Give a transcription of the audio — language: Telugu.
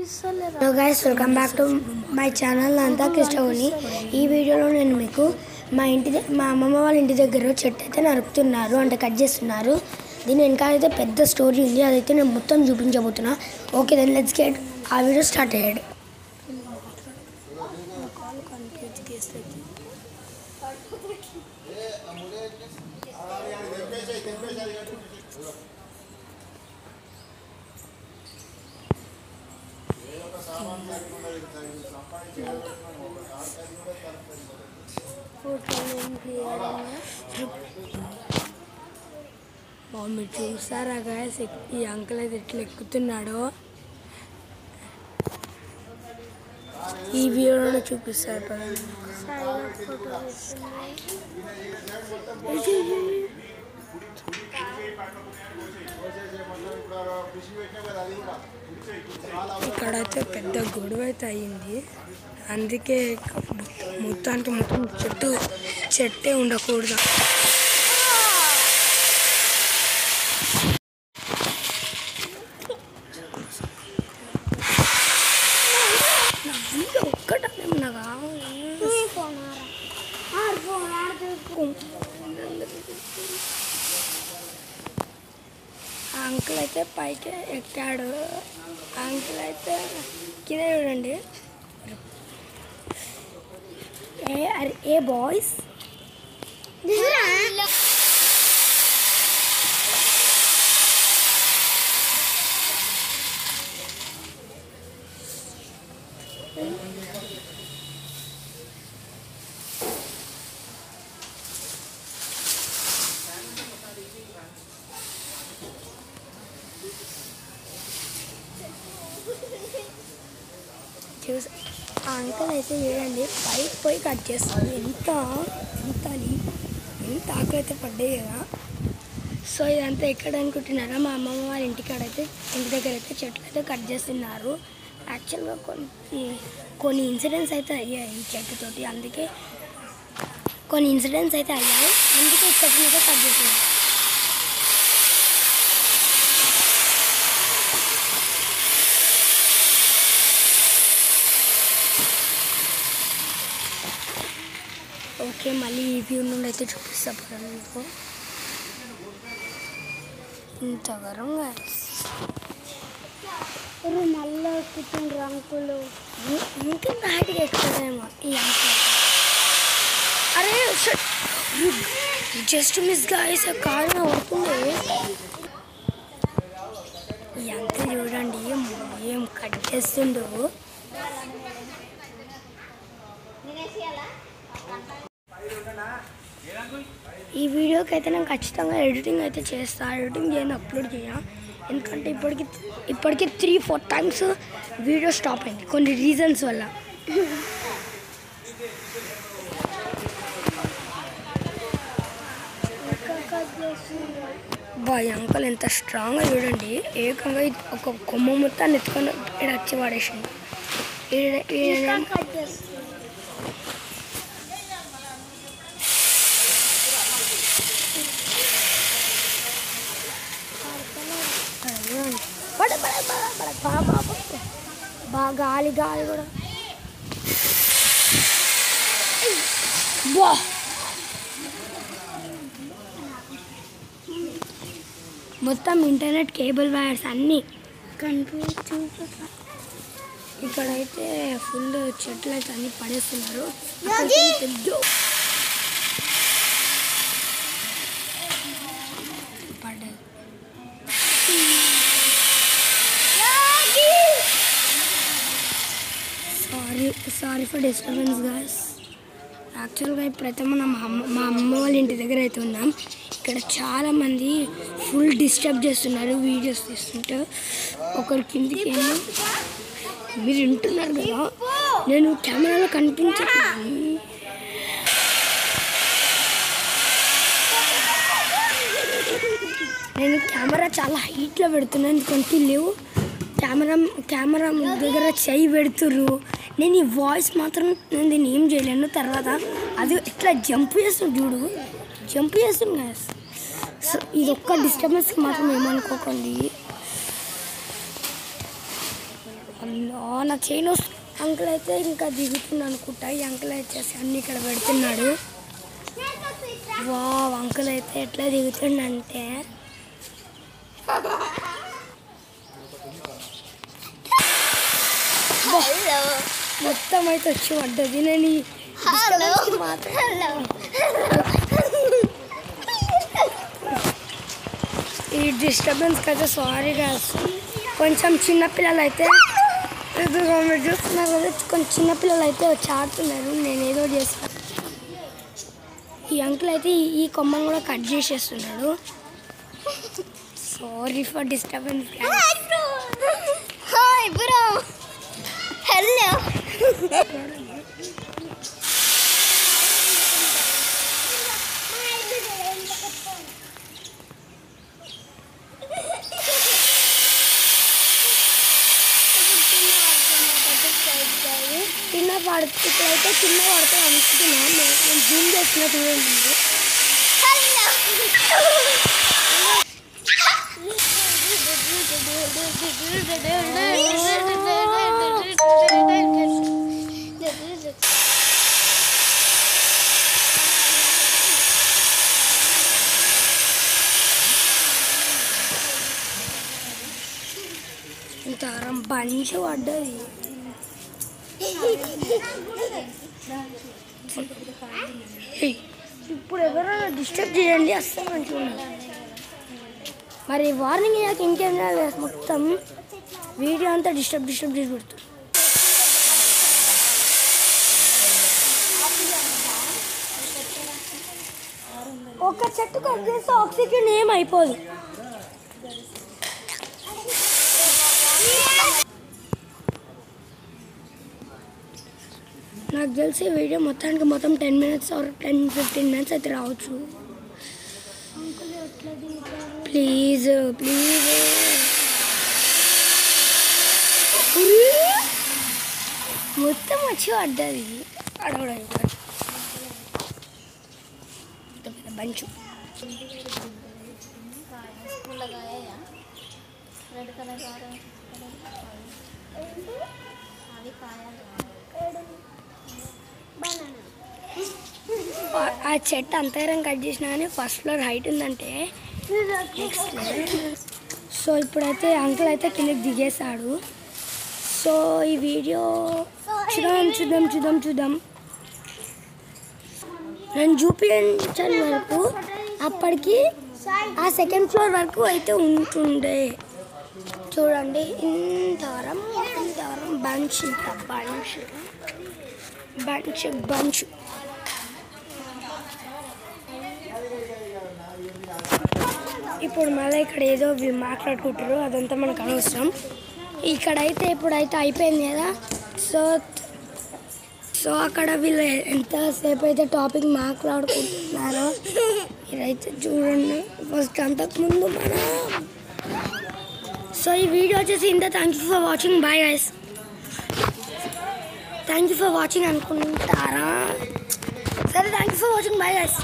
Hello guys, welcome back to my channel అంతా కృష్ణవుని. ఈ వీడియోలో నేను మీకు మా అమ్మమ్మ వాళ్ళ ఇంటి దగ్గర చెట్టు అయితే నరుకుతున్నారు, అంటే కట్ చేస్తున్నారు. దీని వెనకాలైతే పెద్ద స్టోరీ ఉంది, అదైతే నేను మొత్తం చూపించబోతున్నా. ఓకే దెన్ లెట్స్ గెట్ ఆ వీడియో స్టార్ట్ అయ్యాడు. మీరు చూసారా గాయస్, ఈ అంకుల్ అయితే ఎట్లా ఎక్కుతున్నాడో ఈ వీడియోలో చూపిస్తారు. ఇక్కడైతే పెద్ద గొడవ అయితే అయ్యింది, అందుకే మొత్తానికి మొత్తం చెట్టే ఉండకూడదు. అంకుల్ అయితే పైకి ఎక్కాడు, అంకుల్ అయితే కింద చూడండి. ఏ బాయ్స్ ఆ అంకుల్ అయితే చూడండి పైకి పోయి కట్ చేస్తుంది. ఎంత ఆకులు అయితే పడ్డాయి కదా. సో ఇదంతా ఎక్కడ అనుకుంటున్నారా, మా అమ్మమ్మ వాళ్ళ ఇంటి దగ్గర అయితే చెట్లు అయితే కట్ చేస్తున్నారు. యాక్చువల్గా కొన్ని ఇన్సిడెంట్స్ అయితే అయ్యాయి ఈ చెట్టుతోటి, అందుకే కొన్ని ఇన్సిడెంట్స్ అయితే అయ్యాయి, అందుకే ఈ చెట్టుని అయితే కట్ చేస్తున్నారు. ఓకే, మళ్ళీ ఈ వ్యూ నుండి అయితే చూపిస్తా మీకు. ఇంత గరంగా మళ్ళీ ఎక్కుతుండ్రు అంకులు, ఇంకెంత హైట్గా ఎక్కుతుందేమో ఈ అంకుల్. అరే జస్ట్ మిస్ గాయస్, కారు అవుతుంది. ఈ అంకుల్ చూడండి ఏం కట్ చేస్తుండో. ఈ వీడియోకి అయితే నేను ఖచ్చితంగా ఎడిటింగ్ అయితే చేస్తాను, ఎడిటింగ్ చేయని అప్లోడ్ చేయాలి. ఎందుకంటే ఇప్పటికీ 3-4 టైమ్స్ వీడియో స్టాప్ అయింది కొన్ని రీజన్స్ వల్ల. బాయ్ అంకుల్ ఎంత స్ట్రాంగ్గా చూడండి, ఏకంగా ఒక కొమ్మ మొత్తాన్ని ఎత్తుకొని ఇక్కడ వచ్చి పడేసింది. బాగా గాలి కూడా మొత్తం ఇంటర్నెట్ కేబుల్ వైర్స్ అన్నీ కనిపించు. ఇక్కడైతే ఫుల్ చెట్లు అయితే అన్నీ పడేస్తున్నారు. Sorry for disturbance guys. యాక్చువల్గా ఇప్పుడైతే మా అమ్మ వాళ్ళ ఇంటి దగ్గర అయితే ఉన్నాం. ఇక్కడ చాలామంది ఫుల్ డిస్టర్బ్ చేస్తున్నారు వీడియోస్ తీస్తుంటే. ఒకరి కిందికి మీరు వింటున్నారు కదా, నేను కెమెరాలో కనిపించట్లేదు. నేను కెమెరా చాలా హైట్లో పెడుతున్నాను, ఎందుకంటే లేవు కెమెరా దగ్గర చెయ్యి పెడుతుర్రు. నేను ఈ వాయిస్ మాత్రం నేను దీన్ని ఏం చేయలేను. తర్వాత అది ఎట్లా జంప్ చేస్తుంది చూడు, జంప్ చేస్తుంది కదా. సో ఇది ఒక్క డిస్టర్బెన్స్కి మాత్రం ఏమనుకోకండి. నా చైన్ అంకుల్ అయితే ఇంకా దిగుతుంది అనుకుంటా. ఈ అంకుల్ వచ్చేసి అన్ని ఇక్కడ పెడుతున్నాడు. అంకుల్ అయితే ఎట్లా దిగుతుండంటే మొత్తం అయితే వచ్చి పడ్డది. నేను ఈ డిస్టర్బెన్స్కి అయితే సారీగా కొంచెం చిన్నపిల్లలు అయితే మీరు చూస్తున్నారు కదా, కొంచెం చిన్నపిల్లలు అయితే వచ్చి ఆడుతున్నారు. నేను ఏదో చేస్తాను. ఈ అంకుల్ అయితే ఈ కొమ్మను కూడా కట్ చేసేస్తున్నాడు. Sorry for disturbance. హలో చిన్న పడుతుంటే చిన్న పడుతుంది అనుకుంటున్నాను. నేను జూమ్ చేస్తున్నా చూడండి. ఇంతరం బంచ్ పడ్డది. ఇప్పుడు ఎవరైనా డిస్టర్బ్ చేయండి, అస్సలు మంచిగా ఉన్నది. మరి వార్నింగ్ అయ్యాక ఇంకేం చేయాలి? మొత్తం వీడియో అంతా డిస్టర్బ్ చేసి పెడుతుంది. ఒక చెట్టు కట్ చేస్తే ఆక్సిజన్ ఏమైపోదు. నాకు తెలిసి వీడియో మొత్తానికి మొత్తం 10 minutes ఆర్ 10-15 minutes అయితే రావచ్చు. ప్లీజ్ మొత్తం వచ్చి పడ్డది. అడవడం బంచు ఆ చెట్టు అంతరం కట్ చేసినా కానీ ఫస్ట్ ఫ్లోర్ హైట్ ఉందంటే నెక్స్ట్ లెవెల్. సో ఇప్పుడైతే అంకుల్ అయితే కిందకి దిగేశాడు. సో ఈ వీడియో చూద్దాం. నేను చూపించని వరకు అప్పటికి ఆ సెకండ్ ఫ్లోర్ వరకు అయితే ఉంటుండే. చూడండి ఇంతవరం బంచ్. ఇప్పుడు మళ్ళీ ఇక్కడ ఏదో మాట్లాడుకుంటారు, అదంతా మనకు అనవసరం. ఇక్కడైతే ఇప్పుడైతే అయిపోయింది కదా. సో అక్కడ వీళ్ళు ఎంతసేపు అయితే టాపిక్ మాట్లాడుకుంటున్నారో ఇదైతే చూడండి. ఫస్ట్ అంతకుముందు సో ఈ వీడియో వచ్చేసి ఇంత. Thank you for watching. Bye guys. Thank you for watching అనుకుంటారా? సరే, thank you for watching. Bye guys.